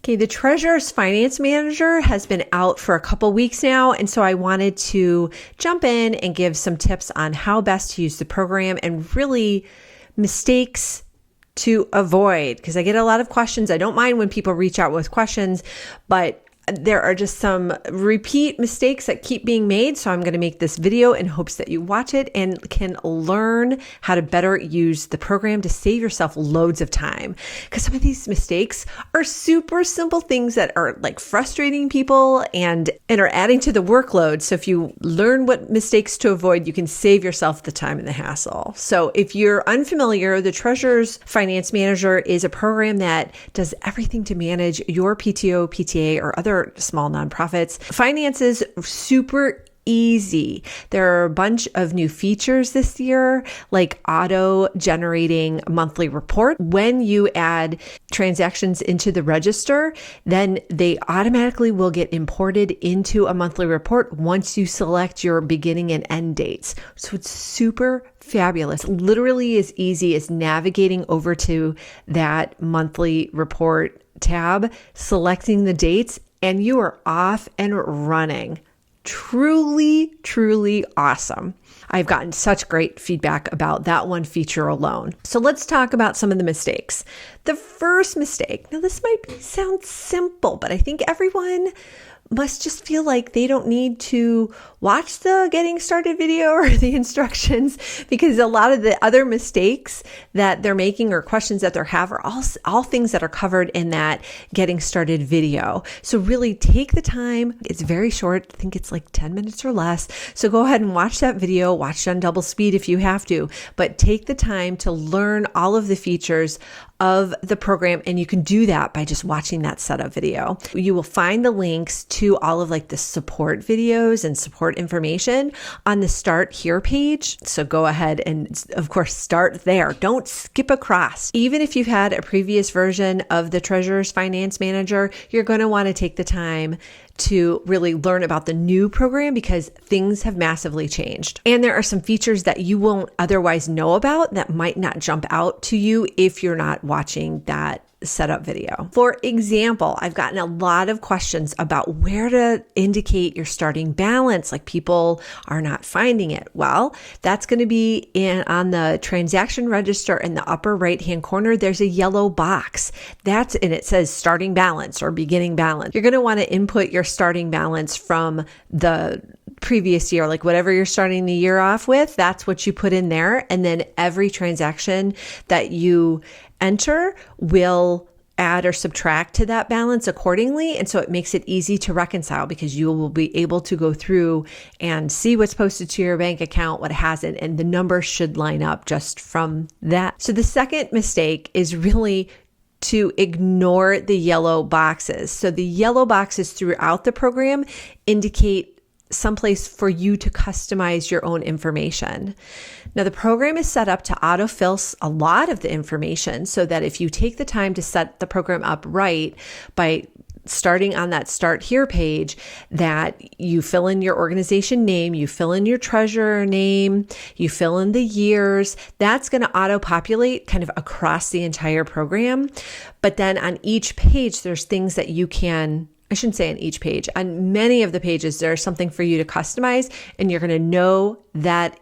Okay, the Treasurer's Finance Manager has been out for a couple weeks now, and so I wanted to jump in and give some tips on how best to use the program and really mistakes to avoid, because I get a lot of questions. I don't mind when people reach out with questions, but there are just some repeat mistakes that keep being made. So I'm going to make this video in hopes that you watch it and can learn how to better use the program to save yourself loads of time. Because some of these mistakes are super simple things that are like frustrating people and are adding to the workload. So if you learn what mistakes to avoid, you can save yourself the time and the hassle. So if you're unfamiliar, the Treasurer's Finance Manager is a program that does everything to manage your PTO, PTA, or other small nonprofits. Finances, super easy. There are a bunch of new features this year, like auto-generating monthly report. When you add transactions into the register, then they automatically will get imported into a monthly report once you select your beginning and end dates. So it's super fabulous. Literally as easy as navigating over to that monthly report tab, selecting the dates, and you are off and running. Truly, truly awesome. I've gotten such great feedback about that one feature alone. So let's talk about some of the mistakes. The first mistake, now this might sound simple, but I think everyone must just feel like they don't need to watch the getting started video or the instructions, because a lot of the other mistakes that they're making or questions that they have are all things that are covered in that getting started video. So really take the time. It's very short. I think it's like 10 minutes or less. So go ahead and watch that video, watch it on double speed if you have to, but take the time to learn all of the features of the program. And you can do that by just watching that setup video. You will find the links to all of like the support videos and support information on the Start Here page. So go ahead and of course start there. Don't skip across. Even if you've had a previous version of the Treasurer's Finance Manager, you're going to want to take the time to really learn about the new program because things have massively changed. And there are some features that you won't otherwise know about that might not jump out to you if you're not watching that setup video. For example, I've gotten a lot of questions about where to indicate your starting balance, like people are not finding it. Well, that's going to be on the transaction register in the upper right-hand corner. There's a yellow box. And it says starting balance or beginning balance. You're going to want to input your starting balance from the previous year, like whatever you're starting the year off with, that's what you put in there. And then every transaction that you enter will add or subtract to that balance accordingly. And so it makes it easy to reconcile because you will be able to go through and see what's posted to your bank account, what hasn't, and the numbers should line up just from that. So the second mistake is really to ignore the yellow boxes. So the yellow boxes throughout the program indicate someplace for you to customize your own information. Now, the program is set up to autofill a lot of the information so that if you take the time to set the program up right by starting on that Start Here page, that you fill in your organization name, you fill in your treasurer name, you fill in the years, that's going to auto-populate kind of across the entire program. But then on each page, there's things that you can I shouldn't say on each page. On many of the pages, there's something for you to customize, and you're going to know that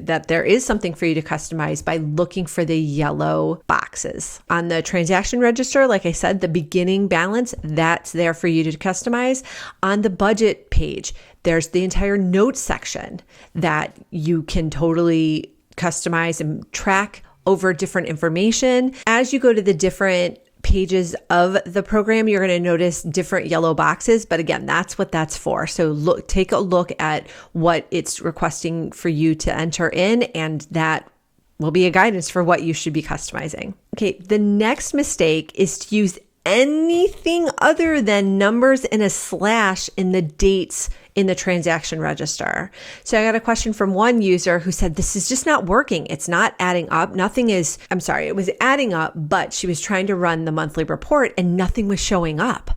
that there is something for you to customize by looking for the yellow boxes. On the transaction register, like I said, the beginning balance, that's there for you to customize. On the budget page, there's the entire notes section that you can totally customize and track over different information. As you go to the different pages of the program, you're going to notice different yellow boxes, but again, that's what that's for. So take a look at what it's requesting for you to enter in, and that will be a guidance for what you should be customizing. Okay, the next mistake is to use anything other than numbers and a slash in the dates in the transaction register. So I got a question from one user who said, this is just not working. It's not adding up. It was adding up, but she was trying to run the monthly report and nothing was showing up.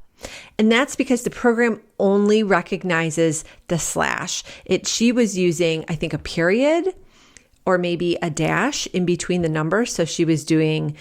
And that's because the program only recognizes the slash. She was using, I think, a period or maybe a dash in between the numbers. So she was doing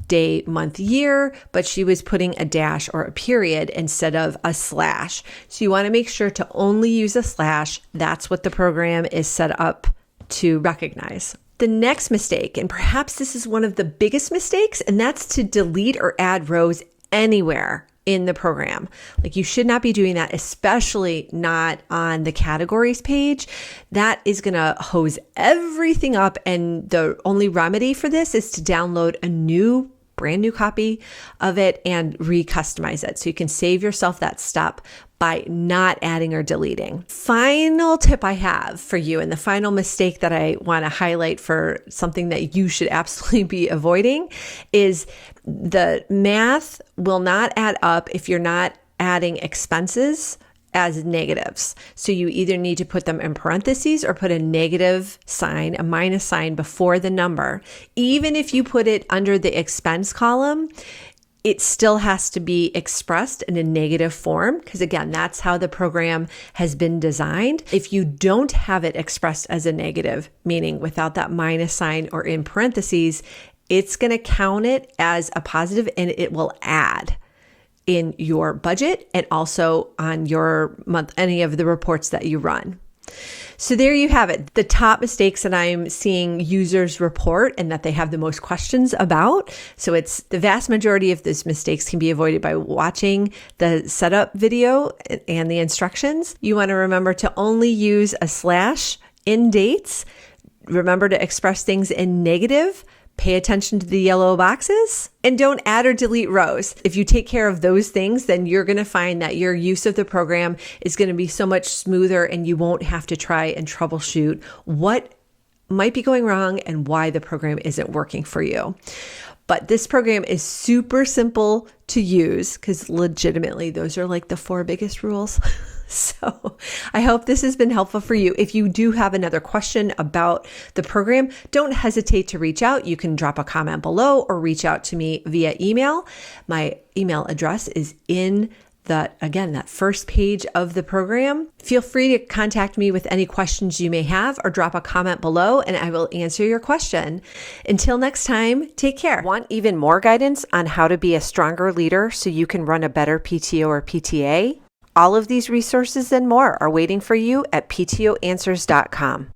day, month, year, but she was putting a dash or a period instead of a slash. So you want to make sure to only use a slash. That's what the program is set up to recognize. The next mistake, and perhaps this is one of the biggest mistakes, and that's to delete or add rows anywhere in the program. Like, you should not be doing that, especially not on the categories page. That is going to hose everything up. And the only remedy for this is to download a brand new copy of it and recustomize it. So you can save yourself that step by not adding or deleting. Final tip I have for you, and the final mistake that I want to highlight for something that you should absolutely be avoiding, is the math will not add up if you're not adding expenses as negatives. So you either need to put them in parentheses or put a negative sign, a minus sign before the number. Even if you put it under the expense column, it still has to be expressed in a negative form, because again, that's how the program has been designed. If you don't have it expressed as a negative, meaning without that minus sign or in parentheses, it's going to count it as a positive and it will add in your budget and also on your month, any of the reports that you run. So there you have it. The top mistakes that I'm seeing users report and that they have the most questions about. So it's the vast majority of these mistakes can be avoided by watching the setup video and the instructions. You want to remember to only use a slash in dates. Remember to express things in negative. Pay attention to the yellow boxes, and don't add or delete rows. If you take care of those things, then you're going to find that your use of the program is going to be so much smoother, and you won't have to try and troubleshoot what might be going wrong and why the program isn't working for you. But this program is super simple to use, because legitimately those are like the 4 biggest rules. So I hope this has been helpful for you. If you do have another question about the program, don't hesitate to reach out. You can drop a comment below or reach out to me via email. My email address is in that first page of the program. Feel free to contact me with any questions you may have, or drop a comment below and I will answer your question. Until next time, take care. Want even more guidance on how to be a stronger leader so you can run a better PTO or PTA? All of these resources and more are waiting for you at ptoanswers.com.